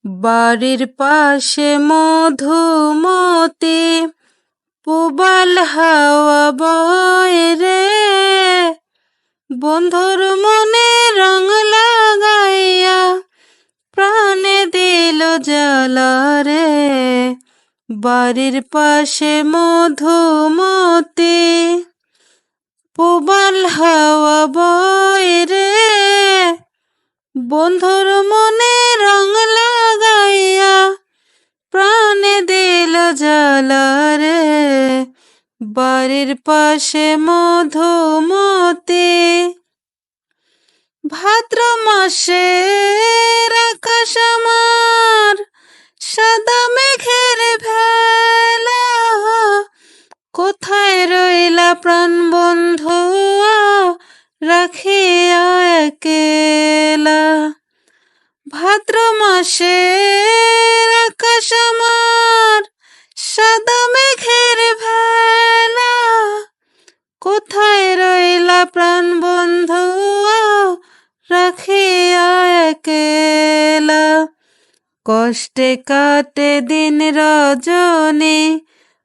বাড়ির পাশে মধুমতি পুবাল হাওয়া বয় রে, বন্ধুর মনে রং লাগাইয়া প্রাণে দিল জ্বালা রে। বাড়ির পাশে মধুমতি পুবাল হাওয়া বয় রে, বন্ধুর মনে রং লাগাইয়া প্রাণে দিল জ্বালা রে। বাড়ির পাশে মধুমতি। ভাদ্র মাসের আকাশ আমার সাদা মেঘের ভেলা, কোথায় রইলা প্রাণ বন্ধু রাখিয়া একলা। ভাদ্র মাসের আকাশ আমার সাদা মেঘের ভেলা, কোথায় রইলা প্রাণ বন্ধু রাখিয়া একলা। কষ্টে কাটে দিন রজনী,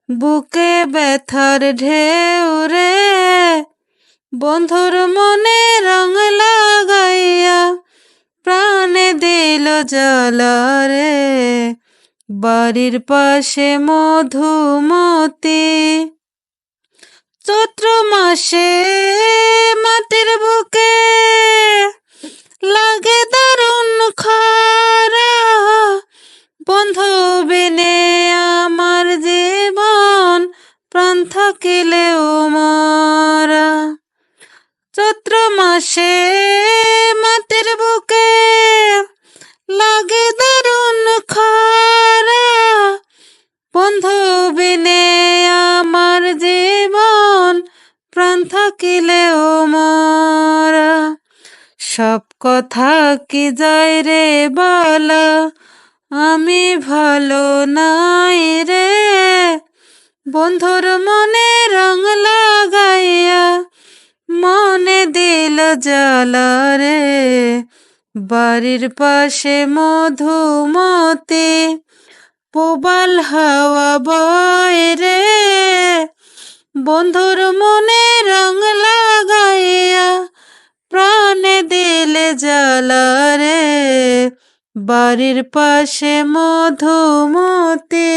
বুকে ব্যথার ঢেউ রে, বন্ধুর মনে রং লাগাইয়া প্রাণে দিল জ্বালা রে। বাড়ির পাশে মধুমতি। চৈত্র মাসে মাটির বুকে লাগে দারুণ খরা, বন্ধু বিনে আমার জীবন প্রাণ থাকিলেও মরা। চৈত্র মাসে মাটির বুকে লাগে দারুণ খরা, বন্ধু বিনে আমার জীবন প্রাণ থাকিলেও মরা। সব কথা কি যায় রে বলা, আমি ভালো নাই রে, বন্ধুর মনে রং লাগাইয়া মনে দিল জ্বালা রে। বাড়ির পাশে মধুমতি পুবাল হাওয়া বয় রে, বন্ধুর মনে রং লাগাইয়া প্রাণে দিলে জ্বালা রে। বাড়ির পাশে মধুমতি।